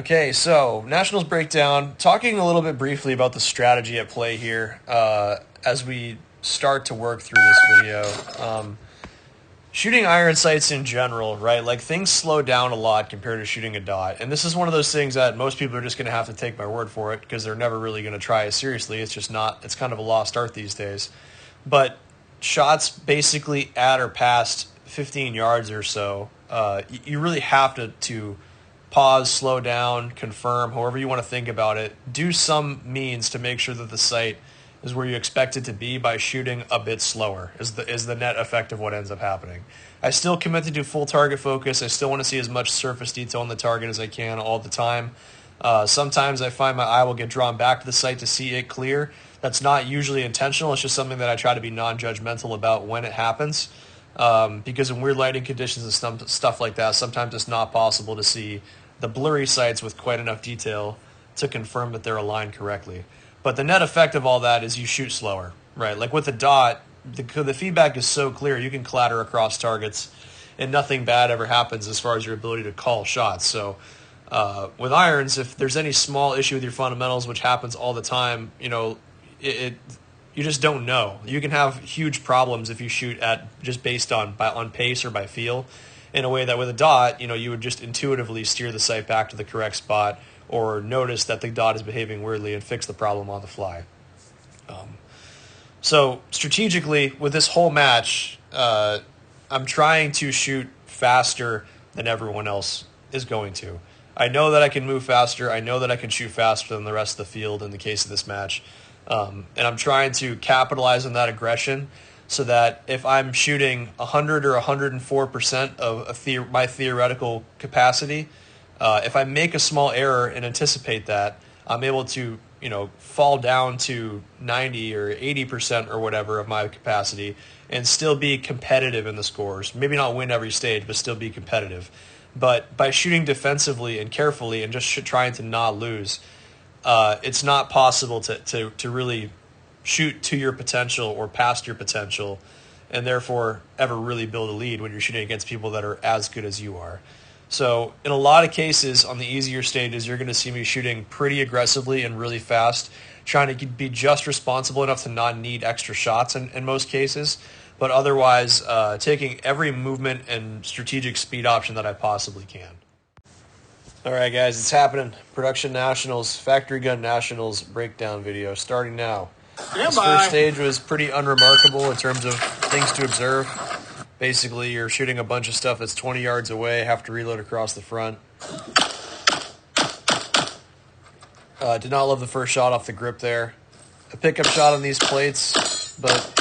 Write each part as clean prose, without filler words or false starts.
Okay, so Nationals breakdown. Talking a little bit briefly about the strategy at play here as we start to work through this video. Shooting iron sights in general, right? Like things slow down a lot compared to shooting a dot. And this is one of those things that most people are just going to have to take my word for it because they're never really going to try it seriously. It's just not, it's kind of a lost art these days. But shots basically at or past 15 yards or so, you really have to pause, slow down, confirm, however you want to think about it. Do some means to make sure that the sight is where you expect it to be by shooting a bit slower is the net effect of what ends up happening. I still commit to do full target focus. I still want to see as much surface detail on the target as I can all the time. Sometimes I find my eye will get drawn back to the sight to see it clear. That's not usually intentional. It's just something that I try to be non-judgmental about when it happens. Because in weird lighting conditions and stuff like that, sometimes it's not possible to see the blurry sights with quite enough detail to confirm that they're aligned correctly. But the net effect of all that is you shoot slower, right? Like with the dot, the feedback is so clear, you can clatter across targets and nothing bad ever happens as far as your ability to call shots. So with irons, if there's any small issue with your fundamentals, which happens all the time, you just don't know. You can have huge problems if you shoot at just based on pace or by feel, in a way that with a dot, you would just intuitively steer the sight back to the correct spot or notice that the dot is behaving weirdly and fix the problem on the fly. So strategically, with this whole match, I'm trying to shoot faster than everyone else is going to. I know that I can move faster. I know that I can shoot faster than the rest of the field in the case of this match. And I'm trying to capitalize on that aggression so that if I'm shooting 100 or 104% of my theoretical capacity, if I make a small error and anticipate that, I'm able to, fall down to 90 or 80% or whatever of my capacity and still be competitive in the scores. Maybe not win every stage, but still be competitive. But by shooting defensively and carefully and just trying to not lose, it's not possible to really shoot to your potential or past your potential and therefore ever really build a lead when you're shooting against people that are as good as you are. So in a lot of cases on the easier stages, you're going to see me shooting pretty aggressively and really fast, trying to be just responsible enough to not need extra shots in most cases, but otherwise taking every movement and strategic speed option that I possibly can. All right, guys, it's happening. Production Nationals, Factory Gun Nationals breakdown video starting now. This first stage was pretty unremarkable in terms of things to observe. Basically, you're shooting a bunch of stuff that's 20 yards away, have to reload across the front. Did not love the first shot off the grip there. A pickup shot on these plates, but,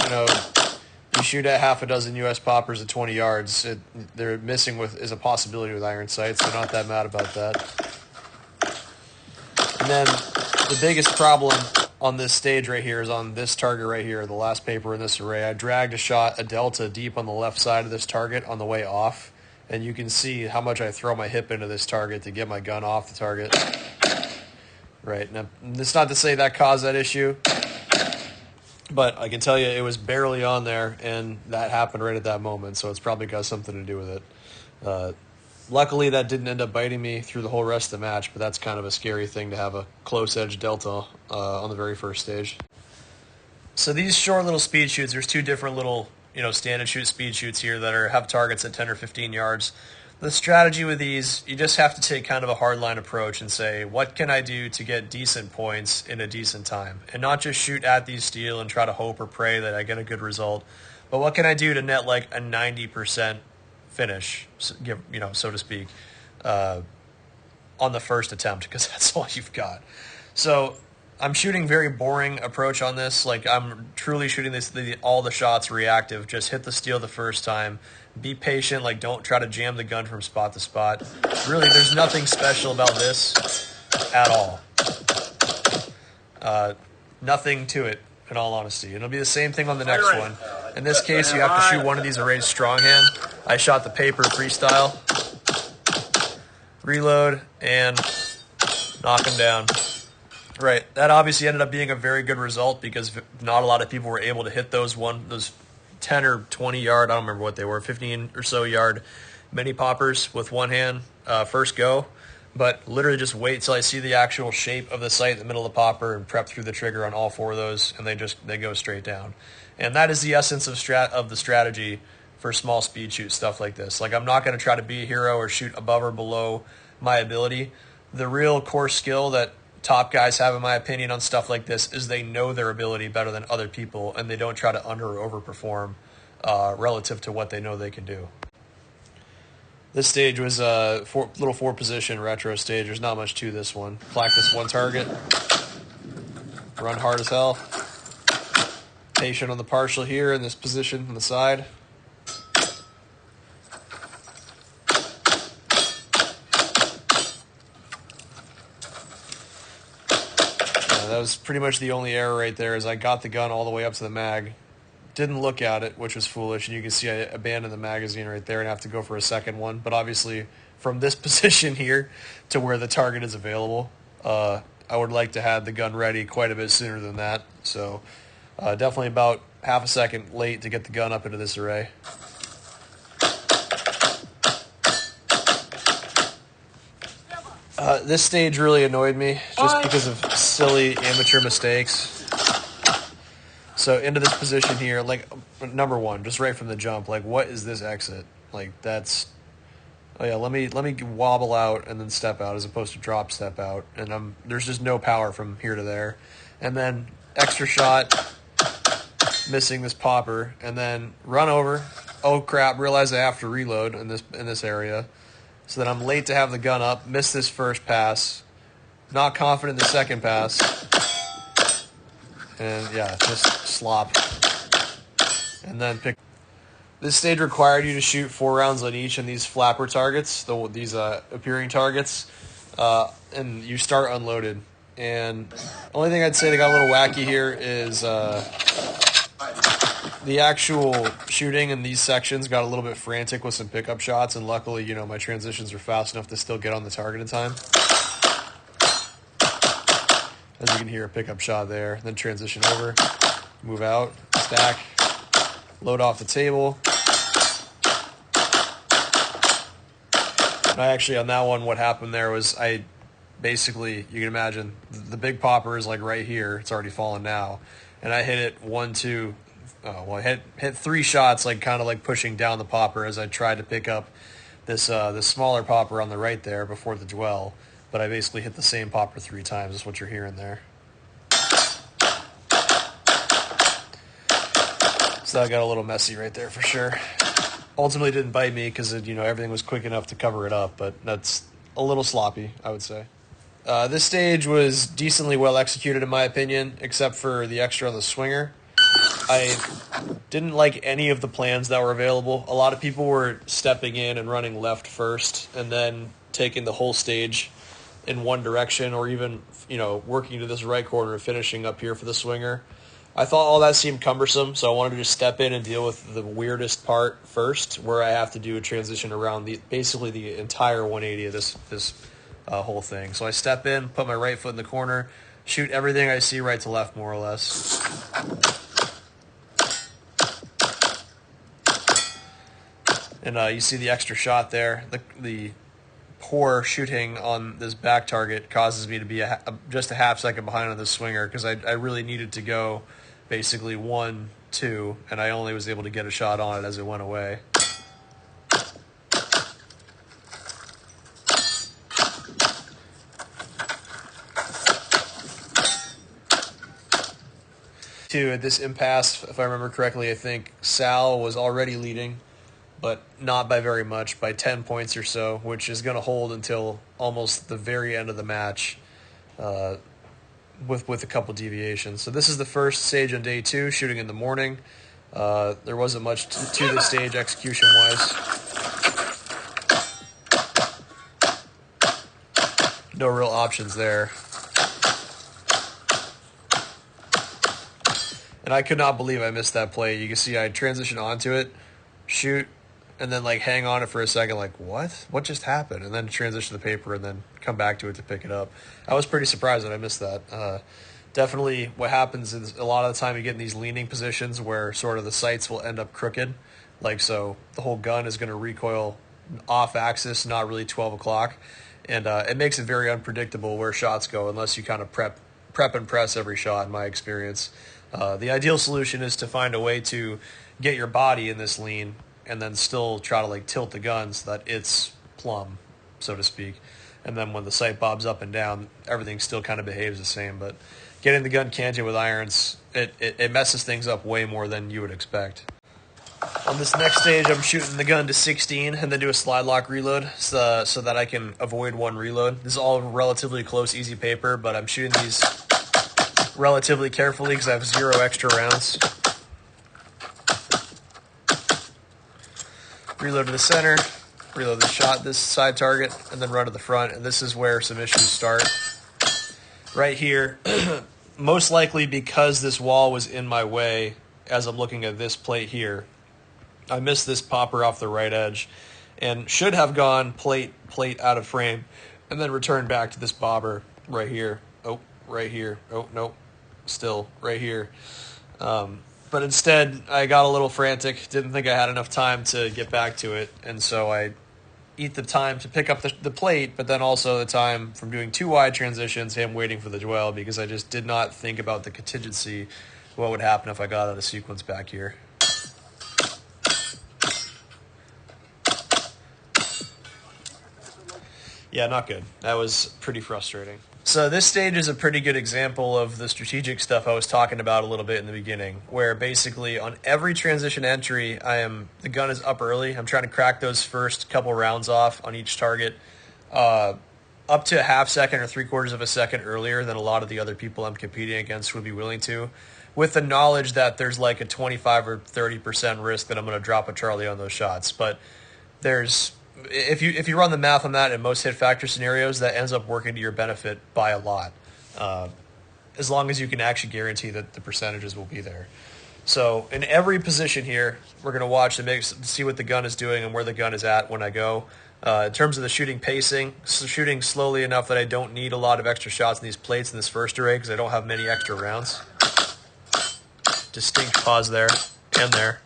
you shoot at half a dozen U.S. poppers at 20 yards. They're missing is a possibility with iron sights, so not that mad about that. And then the biggest problem on this stage right here is on this target right here, the last paper in this array. I dragged a delta deep on the left side of this target on the way off, and you can see how much I throw my hip into this target to get my gun off the target. Right, now it's not to say that caused that issue, but I can tell you it was barely on there, and that happened right at that moment, so it's probably got something to do with it. Luckily, that didn't end up biting me through the whole rest of the match, but that's kind of a scary thing to have a close-edge delta on the very first stage. So these short little speed shoots, there's two different little stand and shoot speed shoots here that have targets at 10 or 15 yards. The strategy with these, you just have to take kind of a hardline approach and say, what can I do to get decent points in a decent time? And not just shoot at these steel and try to hope or pray that I get a good result, but what can I do to net like a 90% finish, so to speak, on the first attempt, because that's all you've got. So I'm shooting very boring approach on this. Like I'm truly shooting all the shots reactive. Just hit the steel the first time. Be patient. Like don't try to jam the gun from spot to spot. Really, there's nothing special about this at all. Nothing to it, in all honesty. It'll be the same thing on the next one. In this case, you have to shoot one of these arrays stronghand. I shot the paper freestyle. Reload and knock him down. Right, that obviously ended up being a very good result because not a lot of people were able to hit those 10 or 20 yard, I don't remember what they were, 15 or so yard mini poppers with one hand first go. but literally just wait till I see the actual shape of the sight in the middle of the popper and prep through the trigger on all 4 of those, and they go straight down. And that is the essence of the strategy for small speed shoot stuff like this. Like, I'm not going to try to be a hero or shoot above or below my ability. The real core skill that top guys have, in my opinion, on stuff like this is they know their ability better than other people, and they don't try to under or overperform relative to what they know they can do. This stage was a little 4-position retro stage. There's not much to this one. Practice 1 target. Run hard as hell. Patient on the partial here in this position on the side. That was pretty much the only error right there, is I got the gun all the way up to the mag. Didn't look at it, which was foolish, and you can see I abandoned the magazine right there and have to go for a second one. But obviously, from this position here to where the target is available, I would like to have the gun ready quite a bit sooner than that. So definitely about half a second late to get the gun up into this array. This stage really annoyed me just because of silly amateur mistakes. So into this position here, like, number one, just right from the jump, like, what is this exit? Like, that's, oh yeah, let me wobble out and then step out as opposed to drop step out, and there's just no power from here to there. And then extra shot, missing this popper, and then run over. Oh crap! Realize I have to reload in this area, so that I'm late to have the gun up. Miss this first pass. Not confident in the second pass. And yeah, just slop. And then pick. This stage required you to shoot 4 rounds on each, and these flapper targets, these appearing targets, and you start unloaded. And the only thing I'd say that got a little wacky here is the actual shooting in these sections got a little bit frantic with some pickup shots, and luckily, you know, my transitions are fast enough to still get on the target in time. As you can hear, a pickup shot there, then transition over, move out, stack, load off the table. And I actually, on that one, what happened there was I basically, you can imagine, the big popper is like right here. It's already fallen now. And I hit it 1, 2, I hit 3 shots, like kind of like pushing down the popper as I tried to pick up this smaller popper on the right there before the dwell. But I basically hit the same popper 3 times. That's what you're hearing there. So that got a little messy right there for sure. Ultimately didn't bite me because, you know, everything was quick enough to cover it up, but that's a little sloppy, I would say. This stage was decently well executed in my opinion, except for the extra on the swinger. I didn't like any of the plans that were available. A lot of people were stepping in and running left first and then taking the whole stage in one direction, or even, you know, working to this right corner and finishing up here for the swinger. I thought all that seemed cumbersome, so I wanted to just step in and deal with the weirdest part first, where I have to do a transition around basically the entire 180 of this whole thing. So I step in, put my right foot in the corner, shoot everything I see right to left, more or less. And you see the extra shot there. The poor shooting on this back target causes me to be just a half second behind on the swinger, because I really needed to go basically 1, 2, and I only was able to get a shot on it as it went away. At this impasse, if I remember correctly, I think Sal was already leading, but not by very much, by 10 points or so, which is going to hold until almost the very end of the match, with a couple deviations. So this is the first stage on day 2, shooting in the morning. There wasn't much to this stage execution-wise. No real options there. And I could not believe I missed that play. You can see I transition onto it, shoot, and then like hang on it for a second, like, what just happened? And then transition to the paper and then come back to it to pick it up. I was pretty surprised that I missed that. Definitely what happens is a lot of the time you get in these leaning positions where sort of the sights will end up crooked. Like, so the whole gun is going to recoil off axis, not really 12 o'clock. and it makes it very unpredictable where shots go unless you kind of prep and press every shot, in my experience. The ideal solution is to find a way to get your body in this lean and then still try to like tilt the gun so that it's plumb, so to speak. And then when the sight bobs up and down, everything still kind of behaves the same. But getting the gun canted with irons, it messes things up way more than you would expect. On this next stage, I'm shooting the gun to 16 and then do a slide lock reload so that I can avoid one reload. This is all relatively close, easy paper, but I'm shooting these relatively carefully because I have 0 extra rounds. Reload to the center, reload the shot, this side target, and then run to the front. And this is where some issues start. Right here, most likely because this wall was in my way as I'm looking at this plate here, I missed this popper off the right edge and should have gone plate out of frame and then returned back to this bobber right here. Oh, right here. Oh, nope. Still right here. But instead, I got a little frantic, didn't think I had enough time to get back to it, and so I eat the time to pick up the plate, but then also the time from doing 2 wide transitions, him waiting for the dwell, because I just did not think about the contingency, what would happen if I got out of sequence back here. Yeah, not good. That was pretty frustrating. So this stage is a pretty good example of the strategic stuff I was talking about a little bit in the beginning, where basically on every transition entry, the gun is up early. I'm trying to crack those first couple rounds off on each target up to a half second or 3/4 of a second earlier than a lot of the other people I'm competing against would be willing to, with the knowledge that there's like a 25 or 30% risk that I'm going to drop a Charlie on those shots. But if you run the math on that in most hit factor scenarios, that ends up working to your benefit by a lot, as long as you can actually guarantee that the percentages will be there. So in every position here, we're going to watch and see what the gun is doing and where the gun is at when I go. In terms of the shooting pacing, shooting slowly enough that I don't need a lot of extra shots in these plates in this first array because I don't have many extra rounds. Distinct pause there and there.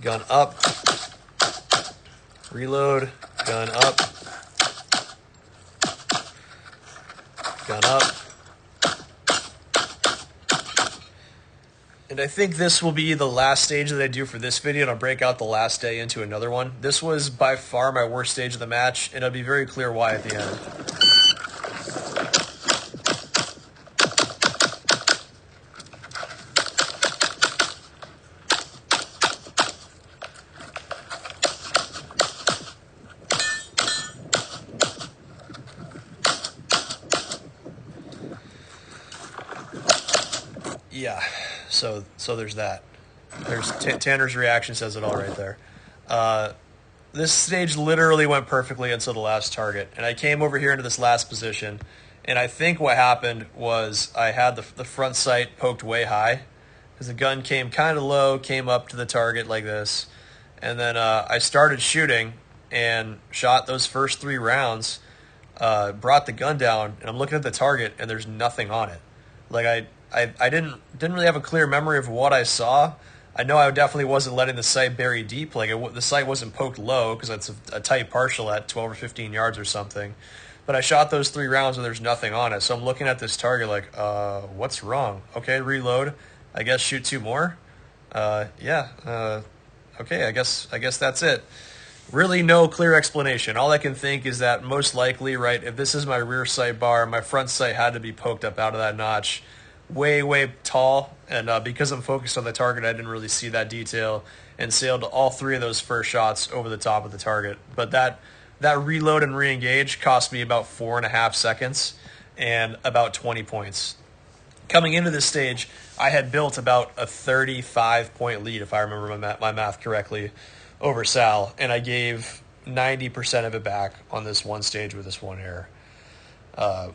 Gun up. Reload, gun up, gun up. And I think this will be the last stage that I do for this video, and I'll break out the last day into another one. This was by far my worst stage of the match, and it'll be very clear why at the end. Yeah, so there's that. There's Tanner's reaction says it all right there. This stage literally went perfectly until the last target, and I came over here into this last position, and I think what happened was I had the front sight poked way high, because the gun came kind of low, came up to the target like this, and then I started shooting and shot those first 3 rounds, brought the gun down, and I'm looking at the target, and there's nothing on it. Like I didn't really have a clear memory of what I saw. I know I definitely wasn't letting the sight bury deep. Like the sight wasn't poked low because it's a tight partial at 12 or 15 yards or something. But I shot those 3 rounds and there's nothing on it. So I'm looking at this target like, what's wrong? Okay, reload. I guess shoot 2 more. Okay, I guess that's it. Really no clear explanation. All I can think is that most likely, right, if this is my rear sight bar, my front sight had to be poked up out of that notch way tall, and because I'm focused on the target, I didn't really see that detail and sailed all 3 of those first shots over the top of the target. But that reload and re-engage cost me about 4.5 seconds and about 20 points. Coming into this stage, I had built about a 35-point lead, if I remember my math correctly, over Sal, and I gave 90% of it back on this one stage with this one error,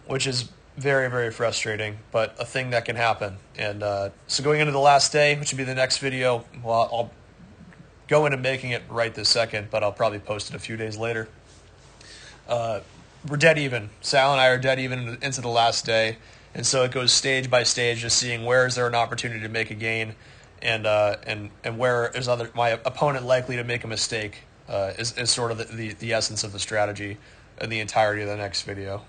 which is very, very frustrating, but a thing that can happen. And so going into the last day, which would be the next video, well, I'll go into making it right this second, but I'll probably post it a few days later. We're dead even. Sal and I are dead even into the last day, and so it goes stage by stage, just seeing where is there an opportunity to make a gain, and where is my opponent likely to make a mistake is sort of the essence of the strategy. in the entirety of the next video.